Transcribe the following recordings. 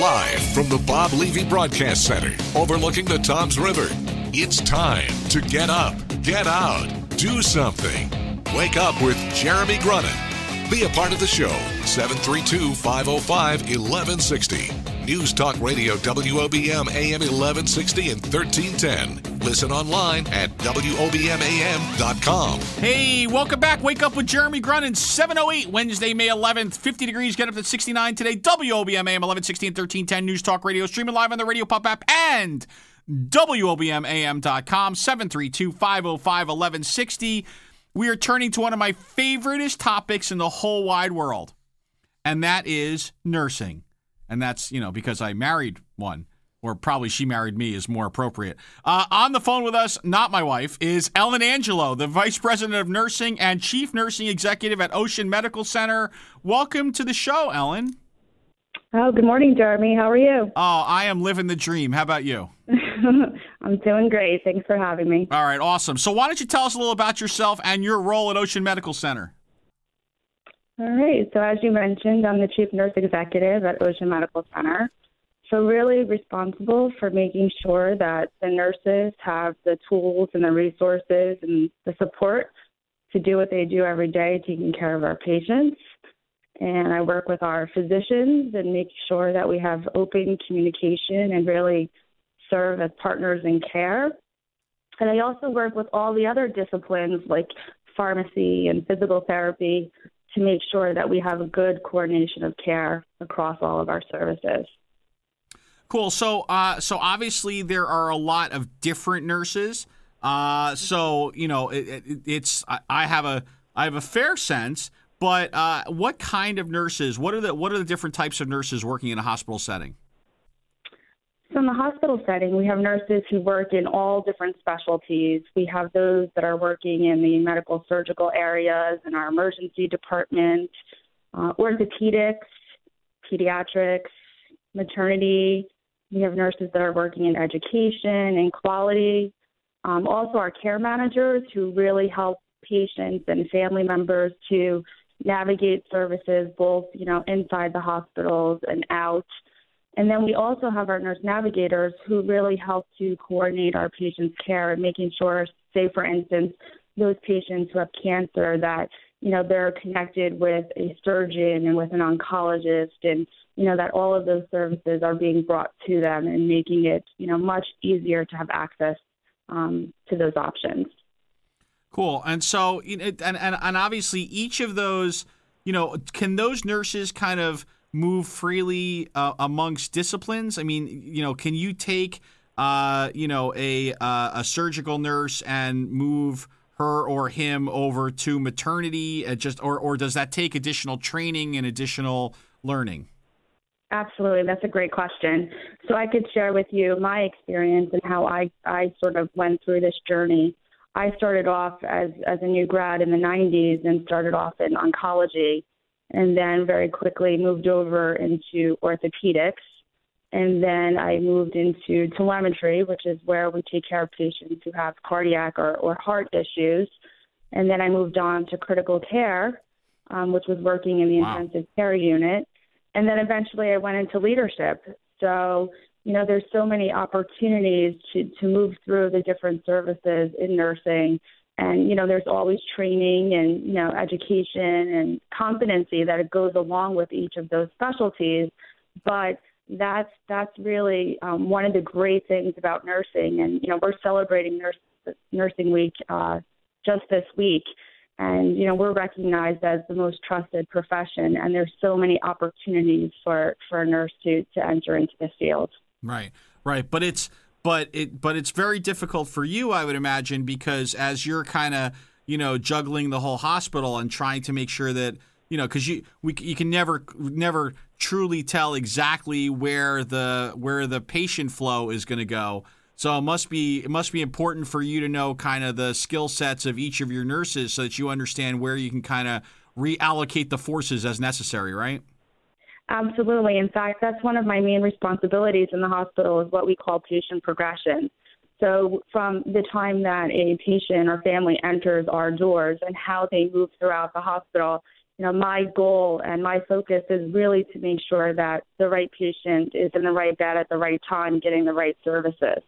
Live from the Bob Levy Broadcast Center overlooking the Toms River, it's time to get up, get out, do something. Wake up with Jeremy Grunin. Be a part of the show, 732-505-1160. News Talk Radio WOBM AM 1160 and 1310. Listen online at WOBMAM.com. Hey, welcome back. Wake up with Jeremy Grunin, 7:08, Wednesday, May 11th. 50 degrees, get up to 69 today. WOBM AM 1160 and 1310. News Talk Radio, streaming live on the Radio Pop app and WOBMAM.com, 732-505-1160. We are turning to one of my favoriteest topics in the whole wide world, and that is nursing. And that's, because I married one, or probably she married me is more appropriate. On the phone with us, not my wife, is Ellen Angelo, the Vice President of Nursing and Chief Nursing Executive at Ocean Medical Center. Welcome to the show, Ellen. Oh, good morning, Jeremy. How are you? Oh, I am living the dream. How about you? I'm doing great. Thanks for having me. All right, awesome. So why don't you tell us a little about yourself and your role at Ocean Medical Center? All right. So as you mentioned, I'm the Chief Nurse Executive at Ocean Medical Center. So really responsible for making sure that the nurses have the tools and the resources and the support to do what they do every day, taking care of our patients. And I work with our physicians and make sure that we have open communication and really serve as partners in care. And I also work with all the other disciplines like pharmacy and physical therapy to make sure that we have a good coordination of care across all of our services. Cool. So obviously there are a lot of different nurses. I have a fair sense, but what kind of nurses? What are the different types of nurses working in a hospital setting? So in the hospital setting, we have nurses who work in all different specialties. We have those that are working in the medical surgical areas, in our emergency department, orthopedics, pediatrics, maternity. We have nurses that are working in education and quality. Also our care managers who really help patients and family members to navigate services both, inside the hospitals and out. And then we also have our nurse navigators who really help to coordinate our patients' care and making sure, say, for instance, those patients who have cancer that, they're connected with a surgeon and with an oncologist and, that all of those services are being brought to them and making it, much easier to have access to those options. Cool. And so, and obviously each of those, can those nurses kind of move freely amongst disciplines? I mean, can you take, a surgical nurse and move her or him over to maternity, or does that take additional training and additional learning? Absolutely. That's a great question. So I could share with you my experience and how I sort of went through this journey. I started off as a new grad in the 90s and started off in oncology, and then very quickly moved over into orthopedics. And then I moved into telemetry, which is where we take care of patients who have cardiac or heart issues. And then I moved on to critical care, which was working in the intensive care unit. And then eventually I went into leadership. So, there's so many opportunities to move through the different services in nursing. And, there's always training and, education and competency that it goes along with each of those specialties. But that's really one of the great things about nursing. And, we're celebrating Nursing Week just this week. And, we're recognized as the most trusted profession. And there's so many opportunities for a nurse to enter into this field. Right. But it's very difficult for you, I would imagine, because as you're kind of, juggling the whole hospital and trying to make sure that, because you can never truly tell exactly where the patient flow is going to go. So it must be important for you to know kind of the skill sets of each of your nurses so that you understand where you can kind of reallocate the forces as necessary, right? Absolutely. In fact, that's one of my main responsibilities in the hospital is what we call patient progression. So from the time that a patient or family enters our doors and how they move throughout the hospital my goal and my focus is really to make sure that the right patient is in the right bed at the right time, getting the right services.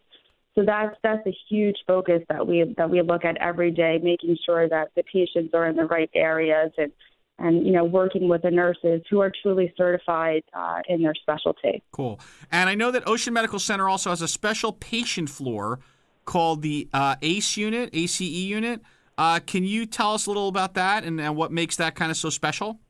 So that's a huge focus that we look at every day, making sure that the patients are in the right areas and working with the nurses who are truly certified in their specialty. Cool. And I know that Ocean Medical Center also has a special patient floor called the ACE unit. Can you tell us a little about that and what makes that kind of so special?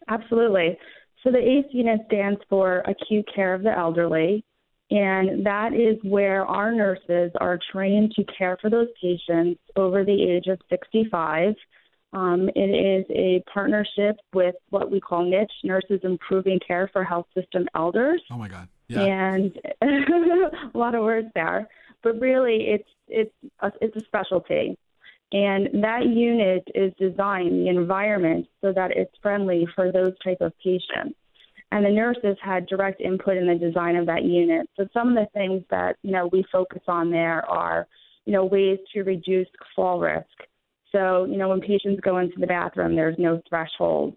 Absolutely. So the ACE unit stands for Acute Care of the Elderly, and that is where our nurses are trained to care for those patients over the age of 65. It is a partnership with what we call NICHE, Nurses Improving Care for Health System Elders. Oh, my God. Yeah. And a lot of words there. But really, it's a specialty. And that unit is designed, the environment, so that it's friendly for those type of patients. And the nurses had direct input in the design of that unit. So some of the things that, we focus on there are, ways to reduce fall risk. So, when patients go into the bathroom, there's no thresholds.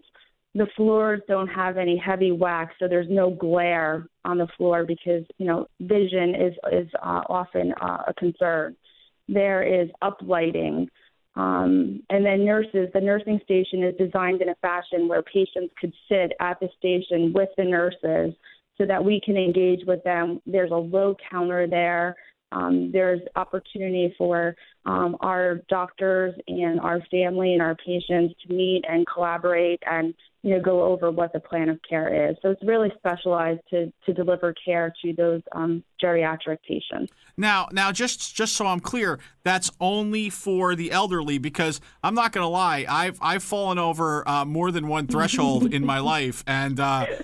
The floors don't have any heavy wax, so there's no glare on the floor because, vision is often a concern. There is uplighting. And then the nursing station is designed in a fashion where patients could sit at the station with the nurses so that we can engage with them. There's a low counter there. There's opportunity for our doctors and our family and our patients to meet and collaborate and go over what the plan of care is. So it's really specialized to deliver care to those geriatric patients. Now, just so I'm clear, that's only for the elderly, because I'm not going to lie, I've fallen over more than one threshold in my life, and I'm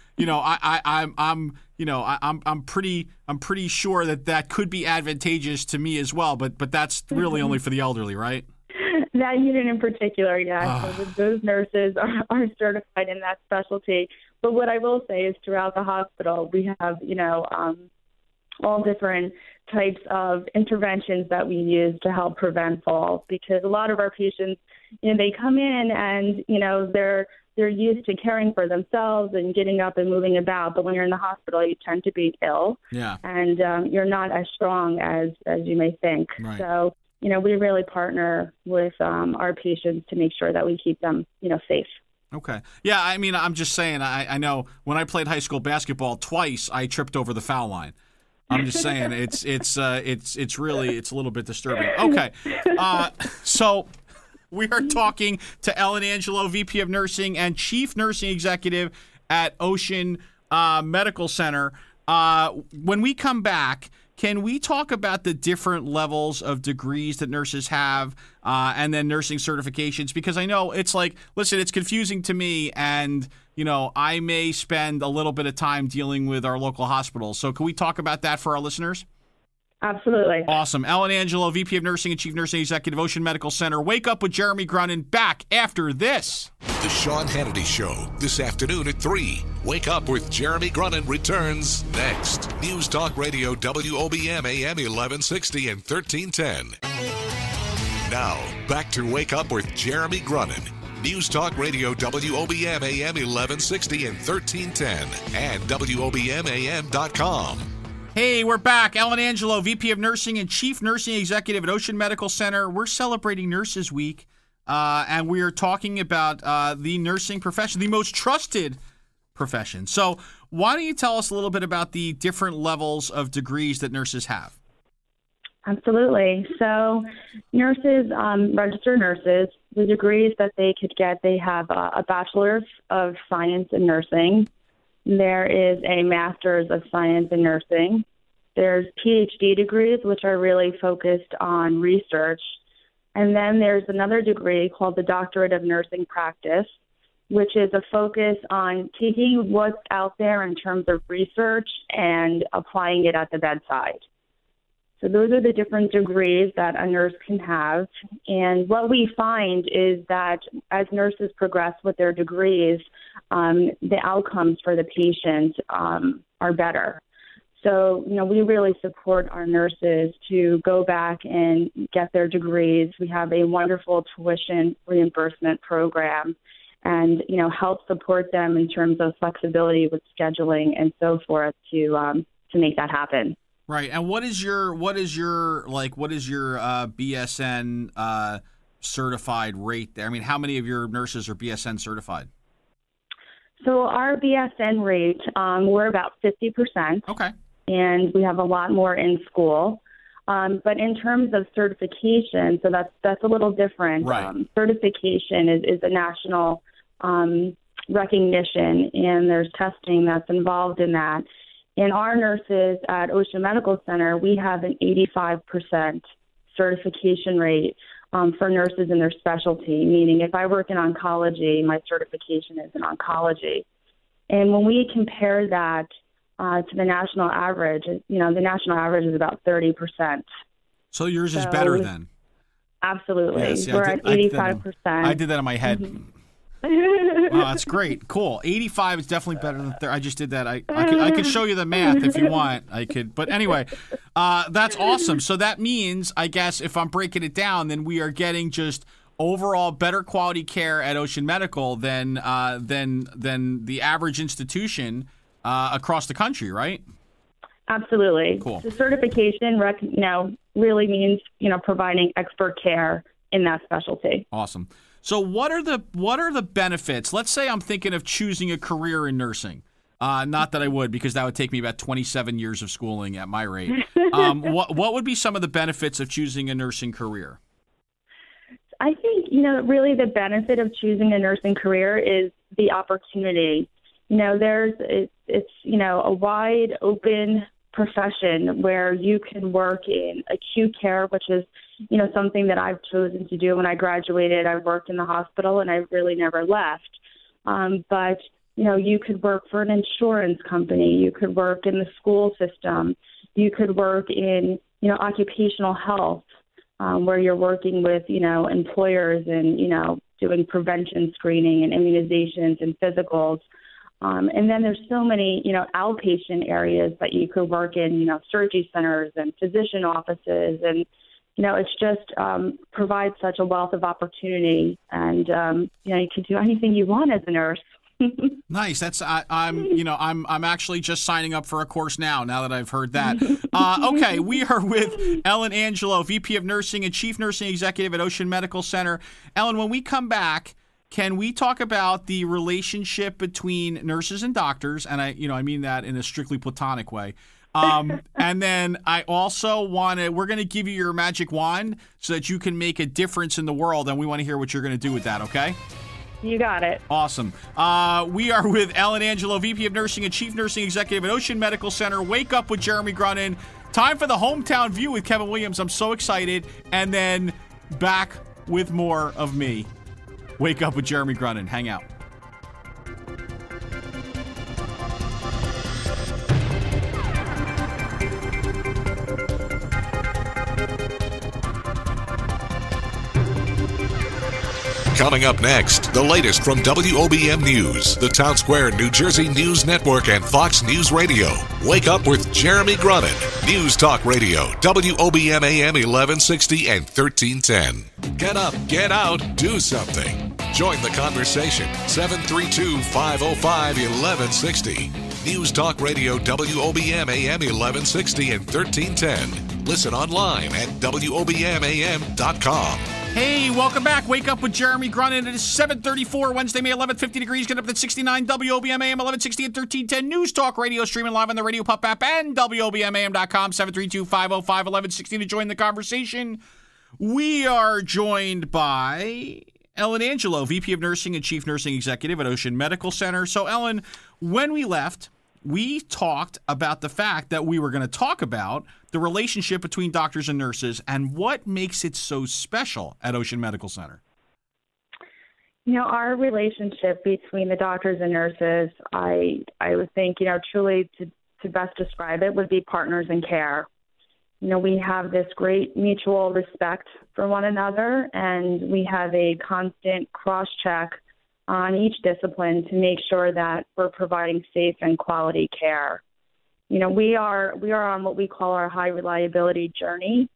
pretty sure that could be advantageous to me as well. But that's really only for the elderly, right? That unit in particular, yes. So those nurses are certified in that specialty. But what I will say is throughout the hospital, we have, all different types of interventions that we use to help prevent falls, because a lot of our patients, they come in and, they're used to caring for themselves and getting up and moving about. But when you're in the hospital, you tend to be ill. Yeah. And you're not as strong as you may think. Right. So, we really partner with our patients to make sure that we keep them, safe. Okay. Yeah, I mean, I'm just saying, I know when I played high school basketball twice, I tripped over the foul line. I'm just saying it's really a little bit disturbing. Okay. So we are talking to Ellen Angelo, VP of Nursing and Chief Nursing Executive at Ocean Medical Center. When we come back, can we talk about the different levels of degrees that nurses have and then nursing certifications? Because I know it's like, listen, it's confusing to me, and, I may spend a little bit of time dealing with our local hospitals. So can we talk about that for our listeners? Absolutely. Awesome. Ellen Angelo, VP of Nursing and Chief Nursing Executive, Ocean Medical Center. Wake Up with Jeremy Grunin, back after this. The Sean Hannity Show, this afternoon at 3. Wake Up with Jeremy Grunin returns next. News Talk Radio, WOBM AM 1160 and 1310. Now, back to Wake Up with Jeremy Grunin. News Talk Radio, WOBM AM 1160 and 1310 and WOBMAM.com. Hey, we're back. Ellen Angelo, VP of Nursing and Chief Nursing Executive at Ocean Medical Center. We're celebrating Nurses Week, and we are talking about the nursing profession, the most trusted profession. So why don't you tell us a little bit about the different levels of degrees that nurses have? Absolutely. So nurses, registered nurses, the degrees that they could get, they have a Bachelor's of Science in Nursing. There is a Master's of Science in Nursing. There's PhD degrees, which are really focused on research. And then there's another degree called the Doctorate of Nursing Practice, which is a focus on taking what's out there in terms of research and applying it at the bedside. So those are the different degrees that a nurse can have. And what we find is that as nurses progress with their degrees, the outcomes for the patient are better. So, we really support our nurses to go back and get their degrees. We have a wonderful tuition reimbursement program. and, help support them in terms of flexibility with scheduling and so forth to make that happen. Right. And what is your BSN certified rate there? I mean, how many of your nurses are BSN certified? So our BSN rate, we're about 50%. Okay. And we have a lot more in school. But in terms of certification, so that's a little different. Right. Certification is a national recognition, and there's testing that's involved in that. And our nurses at Ocean Medical Center, we have an 85% certification rate for nurses in their specialty, meaning if I work in oncology, my certification is in oncology. And when we compare that to the national average, the national average is about 30%. So yours is better then? Absolutely. Yes, We're at 85%. I did that in my head. Mm-hmm. Wow, that's great. Cool. 85 is definitely better than 30. I just did that. I could show you the math if you want. I could. But anyway, that's awesome. So that means, I guess, if I'm breaking it down, then we are getting just overall better quality care at Ocean Medical than the average institution across the country, right? Absolutely. Cool. The certification, really means, providing expert care in that specialty. Awesome. So what are the benefits? Let's say I'm thinking of choosing a career in nursing. Not that I would, because that would take me about 27 years of schooling at my rate. What would be some of the benefits of choosing a nursing career? I think, really the benefit of choosing a nursing career is the opportunity. It's a wide open profession where you can work in acute care, which is, something that I've chosen to do. When I graduated, I worked in the hospital and I really never left. But, you could work for an insurance company. You could work in the school system. You could work in, occupational health, where you're working with, employers and, doing prevention screening and immunizations and physicals. And then there's so many, outpatient areas that you could work in, surgery centers and physician offices. And, it's just provides such a wealth of opportunity. And, you could do anything you want as a nurse. Nice. I'm actually just signing up for a course now that I've heard that. Okay, we are with Ellen Angelo, VP of Nursing and Chief Nursing Executive at Ocean Medical Center. Ellen, when we come back, can we talk about the relationship between nurses and doctors? And I mean that in a strictly platonic way. And then I also we're going to give you your magic wand so that you can make a difference in the world. And we want to hear what you're going to do with that. Okay? You got it. Awesome. We are with Ellen Angelo, VP of Nursing and Chief Nursing Executive at Ocean Medical Center. Wake Up with Jeremy Grunin. Time for the Hometown View with Kevin Williams. I'm so excited. And then back with more of me. Wake Up with Jeremy Grunin. Hang out. Coming up next, the latest from WOBM News, the Town Square, New Jersey News Network, and Fox News Radio. Wake Up with Jeremy Grunin. News Talk Radio, WOBM AM 1160 and 1310. Get up, get out, do something. Join the conversation. 732-505-1160. News Talk Radio, WOBM AM 1160 and 1310. Listen online at WOBMAM.com. Hey, welcome back. Wake Up with Jeremy Grunin. It is 7:34, Wednesday, May 11th, 50 degrees. Get up at 69, WOBM AM 1160 and 1310. News Talk Radio, streaming live on the Radio Pup app and WOBMAM.com. 732-505-1160 to join the conversation. We are joined by Ellen Angelo, VP of Nursing and Chief Nursing Executive at Ocean Medical Center. So, Ellen, when we left, we talked about the fact that we were going to talk about the relationship between doctors and nurses and what makes it so special at Ocean Medical Center. Our relationship between the doctors and nurses, I would think, truly to best describe it would be partners in care. We have this great mutual respect for one another, and we have a constant cross-check on each discipline to make sure that we're providing safe and quality care. We are on what we call our high reliability journey,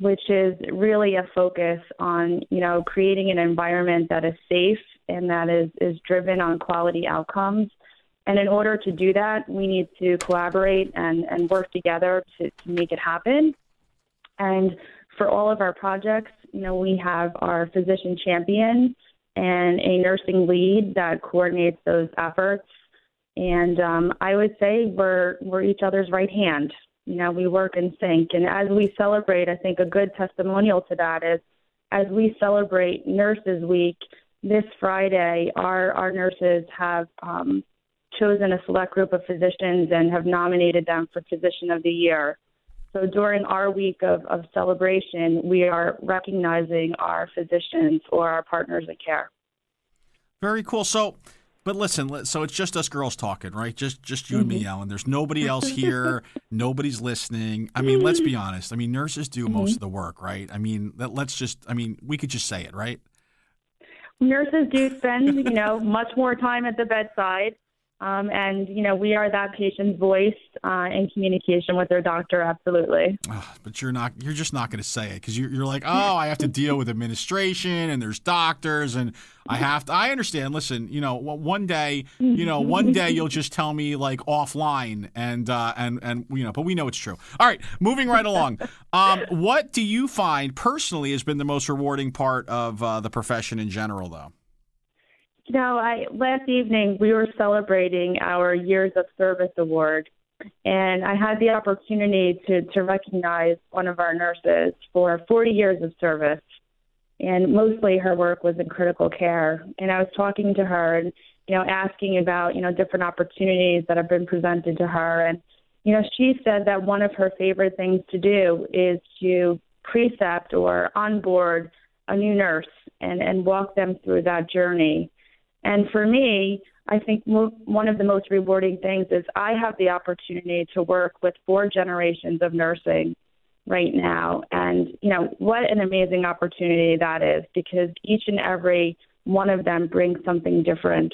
which is really a focus on, creating an environment that is safe and that is driven on quality outcomes. And in order to do that, we need to collaborate and work together to make it happen. And for all of our projects, we have our physician champion and a nursing lead that coordinates those efforts. And I would say we're each other's right hand. We work in sync. And as we celebrate, I think a good testimonial to that is as we celebrate Nurses Week this Friday, our nurses have chosen a select group of physicians and have nominated them for Physician of the Year. So during our week of celebration, we are recognizing our physicians or our partners in care. Very cool. So, but listen, so it's just us girls talking, right? Just you and me, Ellen. There's nobody else here. Nobody's listening. I mean, let's be honest. I mean, nurses do most of the work, right? I mean, we could just say it, right? Nurses do spend, much more time at the bedside. And we are that patient's voice in communication with their doctor, absolutely. But you're just not going to say it because you're like, oh, I have to deal with administration and there's doctors and I understand. Listen, one day you'll just tell me like offline and but we know it's true. All right, moving right along. What do you find personally has been the most rewarding part of the profession in general, though? Last evening we were celebrating our Years of Service Award, and I had the opportunity to recognize one of our nurses for 40 years of service, and mostly her work was in critical care. And I was talking to her and, asking about, different opportunities that have been presented to her. And, she said that one of her favorite things to do is to precept or onboard a new nurse and walk them through that journey. And for me, I think one of the most rewarding things is I have the opportunity to work with 4 generations of nursing right now. And, what an amazing opportunity that is, because each and every one of them brings something different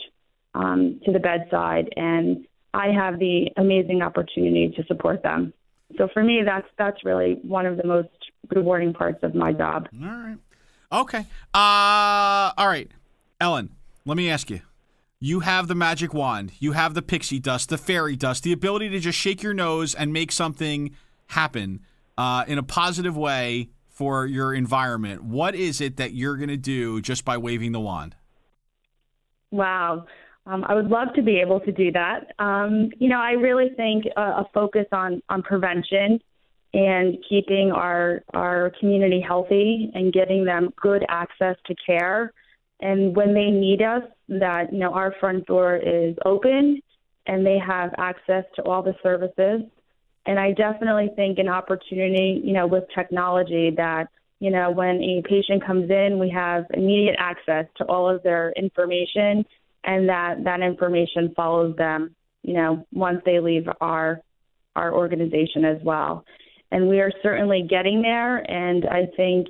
to the bedside. And I have the amazing opportunity to support them. So for me, that's really one of the most rewarding parts of my job. All right. Okay. All right. Ellen. Let me ask you, you have the magic wand, you have the pixie dust, the fairy dust, the ability to just shake your nose and make something happen in a positive way for your environment. What is it that you're going to do just by waving the wand? Wow. I would love to be able to do that. I really think a focus on prevention and keeping our community healthy and getting them good access to care. And when they need us, that, our front door is open and they have access to all the services. And I definitely think an opportunity, with technology that, when a patient comes in, we have immediate access to all of their information and that information follows them, once they leave our organization as well. And we are certainly getting there. And I think,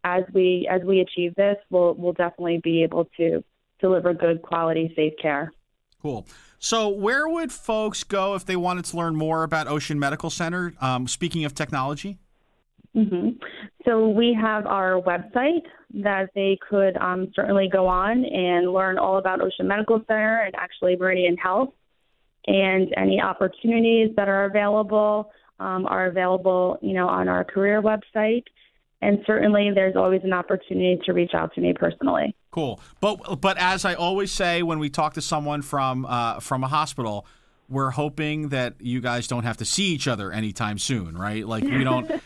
as we achieve this, we'll definitely be able to deliver good quality, safe care. Cool. So where would folks go if they wanted to learn more about Ocean Medical Center? Speaking of technology. Mm-hmm. So we have our website that they could certainly go on and learn all about Ocean Medical Center and actually Meridian Health, and any opportunities that are available on our career website. And certainly there's always an opportunity to reach out to me personally. Cool. But as I always say when we talk to someone from a hospital, we're hoping that you guys don't have to see each other anytime soon, right? Like we don't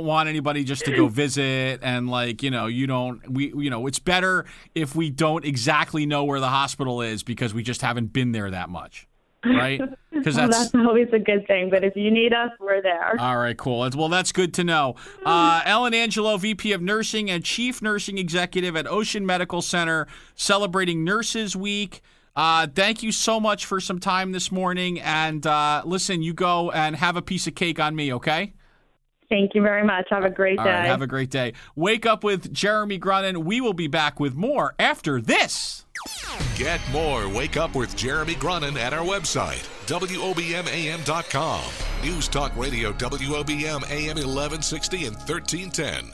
want anybody just to go visit, and it's better if we don't exactly know where the hospital is because we just haven't been there that much. Right? Because that's always a good thing. But if you need us, we're there. All right, cool. Well, that's good to know. Ellen Angelo, VP of Nursing and Chief Nursing Executive at Ocean Medical Center, celebrating Nurses Week. Thank you so much for some time this morning. And listen, you go and have a piece of cake on me, okay? Thank you very much. Have a great day. All right, have a great day. Wake Up with Jeremy Grunin. We will be back with more after this. Get more Wake Up with Jeremy Grunin at our website, WOBMAM.com. News Talk Radio, WOBM AM 1160 and 1310.